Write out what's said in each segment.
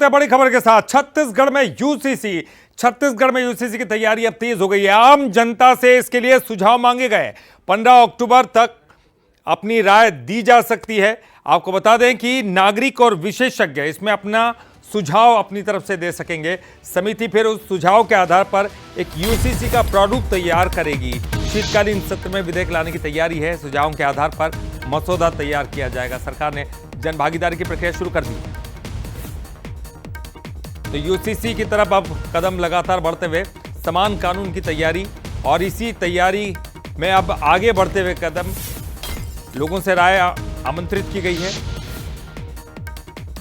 बढ़ते हैं बड़ी खबर के साथ। छत्तीसगढ़ में यूसीसी की तैयारी अब तेज हो गई है। आम जनता से इसके लिए सुझाव मांगे गए। 15 अक्टूबर तक अपनी राय दी जा सकती है। आपको बता दें कि नागरिक और विशेषज्ञ इसमें अपना सुझाव अपनी तरफ से दे सकेंगे। समिति फिर उस सुझाव के आधार पर एक यूसीसी का प्रारूप तैयार करेगी। शीतकालीन सत्र में विधेयक लाने की तैयारी है। सुझावों के आधार पर मसौदा तैयार किया जाएगा। सरकार ने जन भागीदारी की प्रक्रिया शुरू कर दी है। तो यूसीसी की तरफ अब कदम लगातार बढ़ते हुए समान कानून की तैयारी, और इसी तैयारी में अब आगे बढ़ते हुए कदम लोगों से राय आमंत्रित की गई है।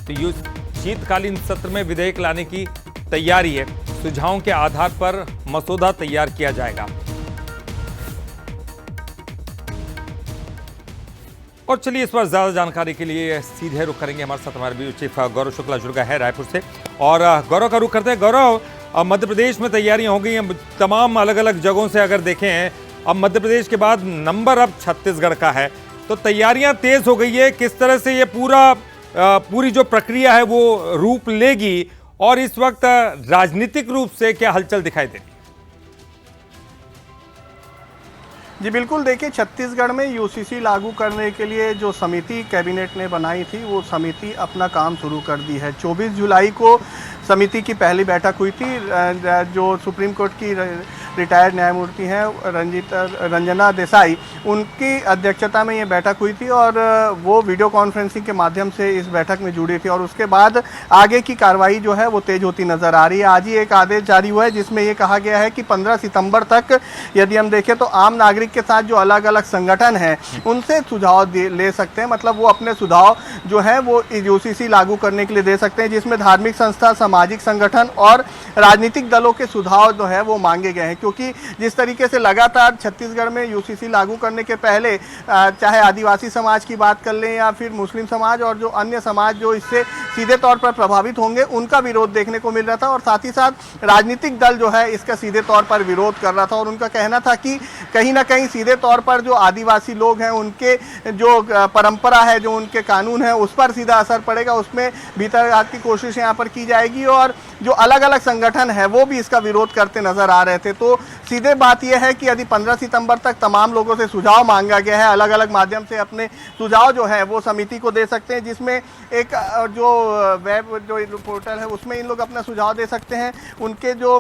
तो शीतकालीन सत्र में विधेयक लाने की तैयारी है। सुझावों के आधार पर मसौदा तैयार किया जाएगा। और चलिए इस पर ज्यादा जानकारी के लिए सीधे रुख करेंगे। हमारे साथ हमारे ब्यूरो चीफ गौरव शुक्ला जुड़ गए हैं रायपुर से। और गौरव का रुख करते हैं। गौरव, मध्य प्रदेश में तैयारियां हो गई हैं तमाम अलग अलग जगहों से। अगर देखें अब मध्य प्रदेश के बाद नंबर अब छत्तीसगढ़ का है, तो तैयारियां तेज हो गई है। किस तरह से ये पूरी जो प्रक्रिया है वो रूप लेगी, और इस वक्त राजनीतिक रूप से क्या हलचल दिखाई देती है? जी बिल्कुल, देखिए छत्तीसगढ़ में यूसीसी लागू करने के लिए जो समिति कैबिनेट ने बनाई थी, वो समिति अपना काम शुरू कर दी है। 24 जुलाई को समिति की पहली बैठक हुई थी। जो सुप्रीम कोर्ट की रिटायर्ड न्यायमूर्ति हैं रंजना देसाई, उनकी अध्यक्षता में ये बैठक हुई थी, और वो वीडियो कॉन्फ्रेंसिंग के माध्यम से इस बैठक में जुड़ी थी। और उसके बाद आगे की कार्रवाई जो है वो तेज होती नजर आ रही है। आज ही एक आदेश जारी हुआ है जिसमें ये कहा गया है कि 15 सितंबर तक यदि हम देखें तो आम नागरिक के साथ जो अलग अलग संगठन हैं उनसे सुझाव ले सकते हैं। मतलब वो अपने सुझाव जो है वो यूसीसी लागू करने के लिए दे सकते हैं, जिसमें धार्मिक संस्था, सामाजिक संगठन और राजनीतिक दलों के सुझाव जो है वो मांगे गए हैं। क्योंकि जिस तरीके से लगातार छत्तीसगढ़ में यूसीसी लागू करने के पहले चाहे आदिवासी समाज की बात कर लें या फिर मुस्लिम समाज और जो अन्य समाज जो इससे सीधे तौर पर प्रभावित होंगे, उनका विरोध देखने को मिल रहा था। और साथ ही साथ राजनीतिक दल जो है इसका सीधे तौर पर विरोध कर रहा था, और उनका कहना था कि कहीं ना कहीं सीधे तौर पर जो आदिवासी लोग हैं उनके जो परंपरा है, जो उनके कानून है, उस पर सीधा असर पड़ेगा। उसमें भीतरघात की कोशिश यहाँ पर की जाएगी, और जो अलग अलग संगठन है वो भी इसका विरोध करते नजर आ रहे थे। तो सीधे बात यह है कि यदि 15 सितंबर तक तमाम लोगों से सुझाव मांगा गया है, अलग अलग माध्यम से अपने सुझाव जो है वो समिति को दे सकते हैं, जिसमें एक जो वेब जो पोर्टल है उसमें इन लोग अपना सुझाव दे सकते हैं। उनके जो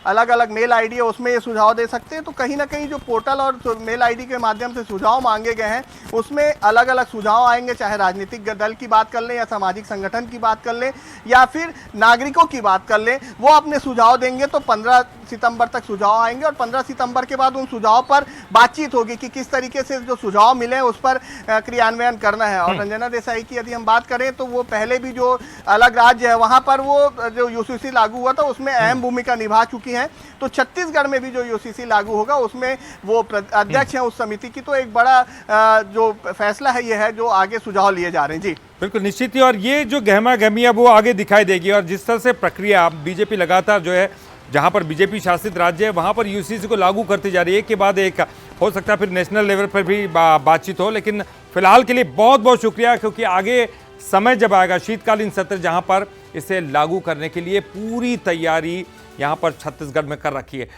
अलग अलग मेल आईडी है उसमें ये सुझाव दे सकते हैं। तो कहीं ना कहीं जो पोर्टल और मेल आईडी के माध्यम से सुझाव मांगे गए हैं उसमें अलग अलग सुझाव आएंगे, चाहे राजनीतिक दल की बात कर लें या सामाजिक संगठन की बात कर लें या फिर नागरिकों की बात कर लें। वो अपने सुझाव देंगे तो 15 सितंबर तक सुझाव आएंगे, और 15 सितंबर के बाद उन सुझाव पर बातचीत होगी कि किस तरीके से जो सुझाव मिले उस पर क्रियान्वयन करना है। और रंजना देसाई की यदि हम बात करें तो वो पहले भी जो अलग राज्य है वहां पर वो जो यूसीसी लागू हुआ था उसमें अहम भूमिका निभा चुकी हैं। तो छत्तीसगढ़ में भी जो यूसीसी लागू होगा उसमें वो अध्यक्ष हैं उस समिति की। तो एक बड़ा जो फैसला है ये है जो आगे सुझाव लिए जा रहे हैं। जी बिल्कुल निश्चित ही, और ये जो गहमा गहमी है वो आगे दिखाई देगी। और जिस तरह से प्रक्रिया बीजेपी लगातार जो है, जहां पर बीजेपी शासित राज्य है वहां पर यूसीसी को लागू करती जा रही है, एक के बाद एक हो सकता है फिर नेशनल लेवल पर भी बातचीत हो। लेकिन फिलहाल के लिए बहुत बहुत शुक्रिया, क्योंकि आगे समय जब आएगा शीतकालीन सत्र जहां पर इसे लागू करने के लिए पूरी तैयारी यहां पर छत्तीसगढ़ में कर रखी है।